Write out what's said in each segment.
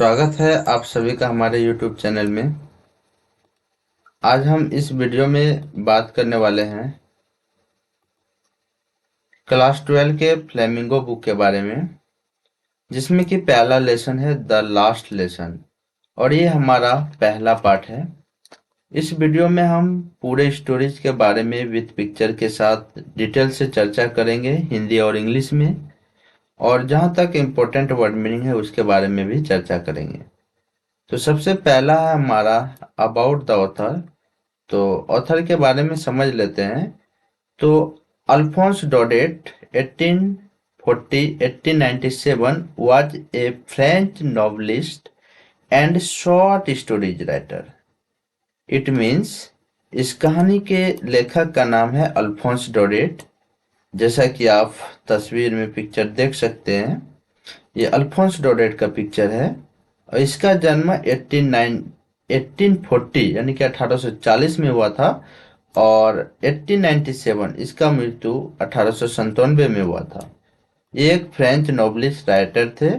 स्वागत है आप सभी का हमारे YouTube चैनल में। आज हम इस वीडियो में बात करने वाले हैं क्लास 12 के फ्लेमिंगो बुक के बारे में, जिसमें कि पहला लेसन है द लास्ट लेसन और ये हमारा पहला पार्ट है। इस वीडियो में हम पूरे स्टोरीज के बारे में विद पिक्चर के साथ डिटेल से चर्चा करेंगे, हिंदी और इंग्लिश में, और जहाँ तक इम्पोर्टेंट वर्ड मीनिंग है उसके बारे में भी चर्चा करेंगे। तो सबसे पहला है हमारा अबाउट द ऑथर। तो ऑथर के बारे में समझ लेते हैं। तो Alphons डोडेट 1840-1897 was a French novelist and short stories writer. It means इस कहानी के लेखक का नाम है अल्फोंस डोडेट। जैसा कि आप तस्वीर में पिक्चर देख सकते हैं, ये अल्फोंस डोडेट का पिक्चर है और इसका जन्म 1840 यानी कि 1840 में हुआ था और 1897 इसका मृत्यु 1897 में हुआ था। ये एक फ्रेंच नॉवलिस्ट राइटर थे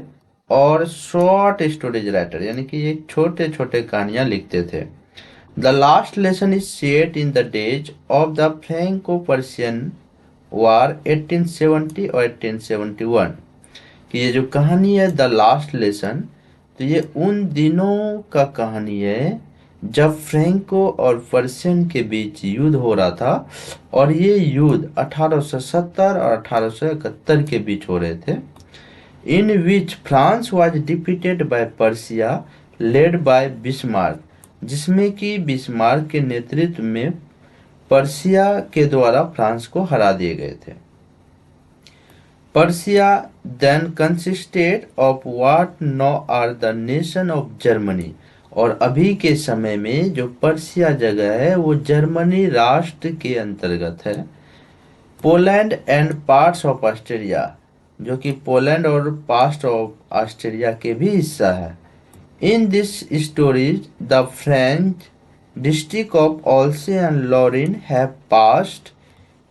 और शॉर्ट स्टोरीज राइटर, यानी कि ये छोटे छोटे कहानियां लिखते थे। The last lesson is set in the days of the Franco Persian war 1870 और 1871। कि ये जो कहानी है द लास्ट लेसन, तो ये उन दिनों का कहानी है जब फ्रैंको और पर्शियन के बीच युद्ध हो रहा था और ये युद्ध 1870 और 1871 के बीच हो रहे थे, in which France was defeated by Persia led by Bismarck, जिसमें कि बिस्मार्क के नेतृत्व में पर्सिया के द्वारा फ्रांस को हरा दिए गए थे। Persia then consisted of what now are the nation of Germany, और अभी के समय में जो पर्सिया जगह है वो जर्मनी राष्ट्र के अंतर्गत है। Poland and parts of Australia, जो कि पोलैंड और पार्ट्स ऑफ ऑस्ट्रेलिया के भी हिस्सा है। In this stories the French district of Alsace and Lorraine have passed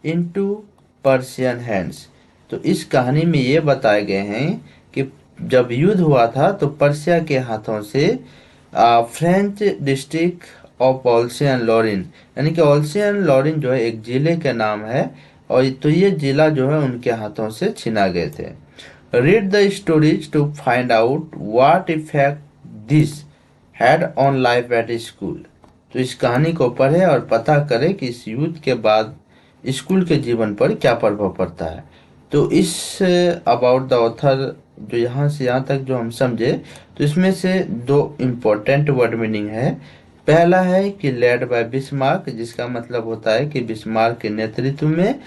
into Persian hands. तो इस कहानी में ये बताए गए हैं कि जब युद्ध हुआ था तो पर्सिया के हाथों से French district of Alsace and Lorraine, यानी कि ऑल्से एंड लॉरिन जो है एक जिले का नाम है, और तो ये जिला जो है उनके हाथों से छीना गए थे। Read the stories to find out what effect this had on life at school. तो इस कहानी को पढ़े और पता करें कि इस युद्ध के बाद स्कूल के जीवन पर क्या प्रभाव पड़ता है। तो इस अबाउट द ऑथर जो यहाँ से यहाँ तक जो हम समझे, तो इसमें से दो इम्पोर्टेंट वर्ड मीनिंग है। पहला है कि लेड बाय बिस्मार्क, जिसका मतलब होता है कि बिस्मार्क के नेतृत्व में,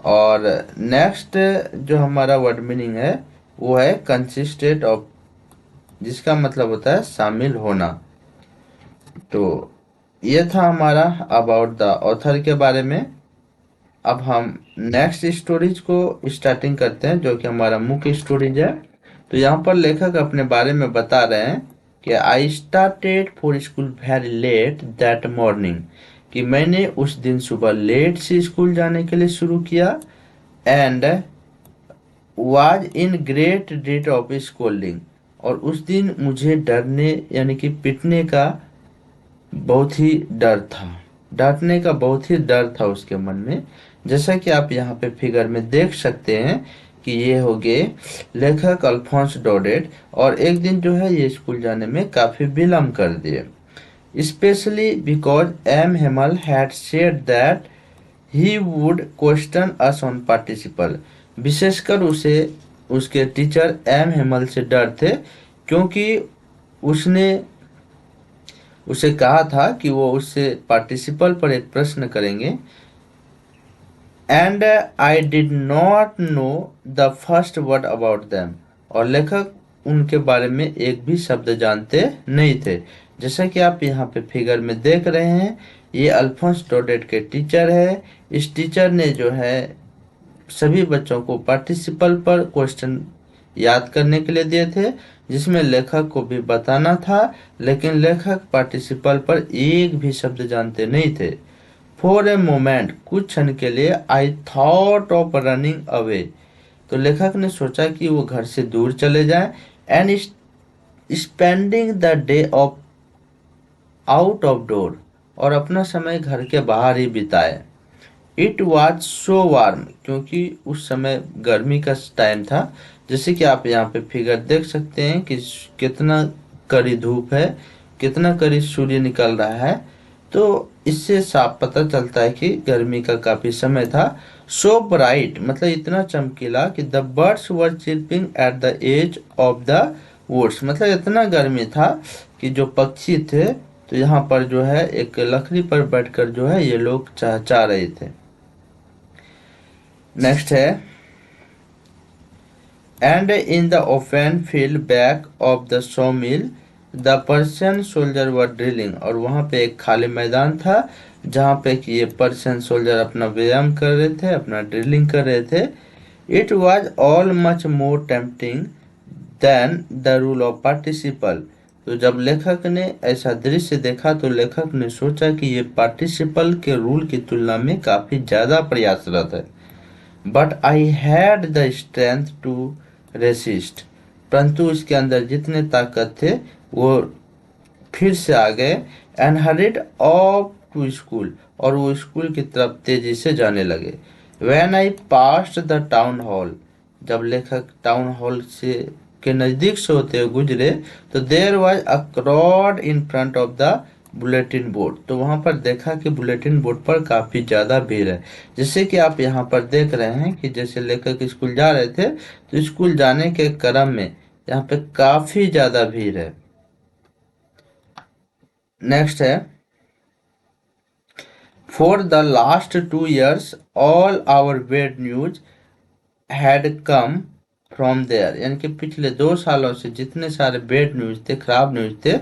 और नेक्स्ट जो हमारा वर्ड मीनिंग है वो है कंसिस्टेड ऑफ, जिसका मतलब होता है शामिल होना। तो ये था हमारा अबाउट द ऑथर के बारे में। अब हम नेक्स्ट स्टोरीज को स्टार्टिंग करते हैं, जो कि हमारा मुख्य स्टोरीज है। तो यहाँ पर लेखक अपने बारे में बता रहे हैं कि I started for school very let that morning, कि मैंने उस दिन सुबह लेट से स्कूल जाने के लिए शुरू किया, and was in great dread of scolding, और उस दिन मुझे डरने यानी कि पिटने का बहुत ही डर था, डांटने का बहुत ही डर था उसके मन में। जैसा कि आप यहाँ पे फिगर में देख सकते हैं कि ये हो गए लेखक अल्फोंस डोडेट, और एक दिन जो है ये स्कूल जाने में काफी विलम्ब कर दिए, specially because M Hamel had said that he would question us on participle. विशेषकर उसे उसके टीचर एम हेमल से डर थे, क्योंकि उसने उसे कहा था कि वो उससे पार्टिसिपल पर एक प्रश्न करेंगे, and I did not know the first word about them, और लेखक उनके बारे में एक भी शब्द जानते नहीं थे। जैसा कि आप यहाँ पे फिगर में देख रहे हैं, ये अल्फोंस डोडेट के टीचर है। इस टीचर ने जो है सभी बच्चों को पार्टिसिपल पर क्वेश्चन याद करने के लिए दिए थे, जिसमें लेखक को भी बताना था, लेकिन लेखक पार्टिसिपल पर एक भी शब्द जानते नहीं थे। फॉर ए मोमेंट, कुछ क्षण के लिए, I thought of running away, तो लेखक ने सोचा कि वो घर से दूर चले जाएं, and spending the day of out of door, और अपना समय घर के बाहर ही बिताए। इट वॉज सो वार्म, क्योंकि उस समय गर्मी का टाइम था। जैसे कि आप यहाँ पे फिगर देख सकते हैं कि कितना कड़ी धूप है, कितना कड़ी सूर्य निकल रहा है। तो इससे साफ पता चलता है कि गर्मी का काफी समय था। सो ब्राइट मतलब इतना चमकीला कि the birds were chirping at the edge of the woods, मतलब इतना गर्मी था कि जो पक्षी थे तो यहाँ पर जो है एक लकड़ी पर बैठकर जो है ये लोग चहचहा रहे थे। नेक्स्ट है, and in the open field back of the so mill the Persian soldier were drilling, और वहाँ पे एक खाली मैदान था जहाँ पे कि ये पर्शियन सोल्जर अपना व्यायाम कर रहे थे, अपना ड्रिलिंग कर रहे थे। It was all much more tempting than the rule of participle. तो जब लेखक ने ऐसा दृश्य देखा तो लेखक ने सोचा कि ये पार्टिसिपल के रूल की तुलना में काफी ज्यादा प्रयासरत है। But I had the strength to resist, परंतु उसके अंदर जितने ताकत थे वो फिर से आ गए। And hurried off to school, और वो स्कूल की तरफ तेजी से जाने लगे। When I passed the town hall, जब लेखक टाउन हॉल से के नजदीक से होते हुए गुजरे तो there was a crowd in front of the bulletin board, तो वहां पर देखा कि बुलेटिन बोर्ड पर काफी ज्यादा भीड़ है। जैसे कि आप यहाँ पर देख रहे हैं कि जैसे लेखक स्कूल जा रहे थे तो स्कूल जाने के क्रम में यहाँ पे काफी ज्यादा भीड़ है। नेक्स्ट है, for the last 2 years all our bad news had come from there, यानी कि पिछले 2 सालों से जितने सारे बैड न्यूज थे, खराब न्यूज थे,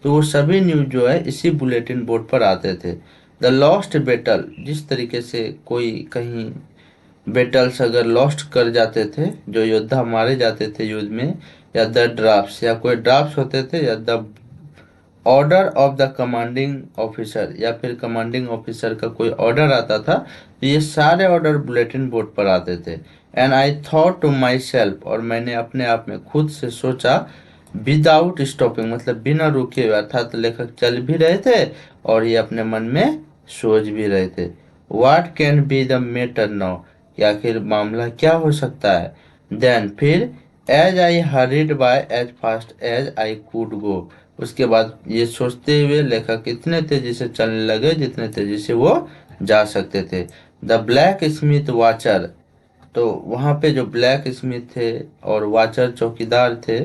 तो वो सभी न्यूज जो है इसी बुलेटिन बोर्ड पर आते थे। द लॉस्ट बैटल, जिस तरीके से कोई कहीं बैटल्स अगर लॉस्ट कर जाते थे, जो योद्धा मारे जाते थे युद्ध में, या द ड्राफ्ट्स, या कोई ड्राफ्ट्स होते थे, या the order of the commanding officer, या फिर कमांडिंग ऑफिसर का कोई ऑर्डर आता था, तो ये सारे ऑर्डर बुलेटिन बोर्ड पर आते थे। And I thought to myself, और मैंने अपने आप में खुद से सोचा, विदाउट स्टॉपिंग मतलब बिना रुके हुए, अर्थात लेखक चल भी रहे थे और ये अपने मन में सोच भी रहे थे। What can be the matter now, कि आखिर मामला क्या हो सकता है। देन फिर, as I hurried by as fast as I could go, उसके बाद ये सोचते हुए लेखक इतने तेजी से चलने लगे जितने तेजी से वो जा सकते थे। द ब्लैक स्मिथ वाचर, तो वहां पे जो ब्लैक स्मिथ थे और वाचर चौकीदार थे,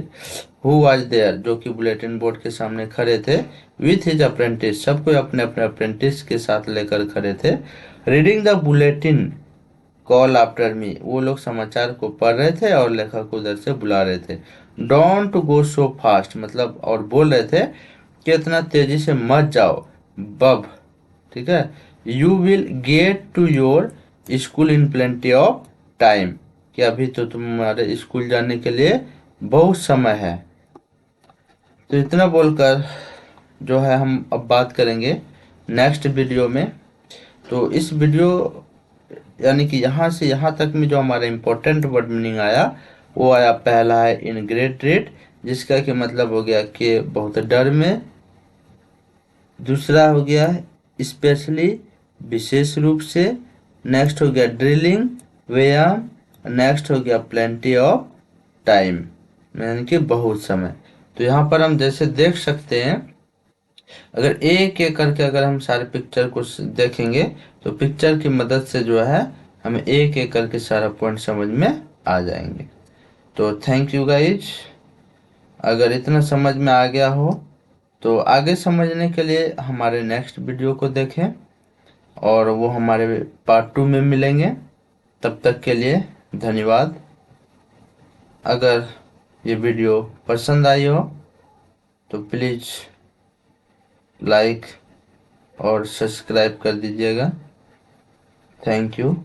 हु वाज देयर, जो कि बुलेटिन बोर्ड के सामने खड़े थे, विथ हिज अप्रेंटिस, सबको अपने अपने अप्रेंटिस के साथ लेकर खड़े थे। Reading the bulletin call after me, वो लोग समाचार को पढ़ रहे थे और लेखक को उधर से बुला रहे थे। डोंट गो सो फास्ट, मतलब और बोल रहे थे कि इतना तेजी से मत जाओ बब, ठीक है। You will get to your school in plenty of time, कि अभी तो तुम्हारे स्कूल जाने के लिए बहुत समय है। तो इतना बोलकर जो है हम अब बात करेंगे नेक्स्ट वीडियो में। तो इस वीडियो यानी कि यहाँ से यहाँ तक में जो हमारा इम्पोर्टेंट वर्ड मीनिंग आया, वो आया, पहला है इन ग्रेट रेट, जिसका कि मतलब हो गया कि बहुत डर में। दूसरा हो गया स्पेशली, विशेष रूप से। नेक्स्ट हो गया ड्रिलिंग, व्यायाम। नेक्स्ट हो गया प्लेंटी ऑफ टाइम, यानी कि बहुत समय। तो यहाँ पर हम जैसे देख सकते हैं, अगर एक एक करके अगर हम सारे पिक्चर को देखेंगे तो पिक्चर की मदद से जो है हमें एक एक करके सारा पॉइंट समझ में आ जाएंगे। तो थैंक यू गाइज, अगर इतना समझ में आ गया हो तो आगे समझने के लिए हमारे नेक्स्ट वीडियो को देखें, और वो हमारे पार्ट 2 में मिलेंगे। तब तक के लिए धन्यवाद। अगर ये वीडियो पसंद आई हो तो प्लीज़ लाइक और सब्सक्राइब कर दीजिएगा। Thank you.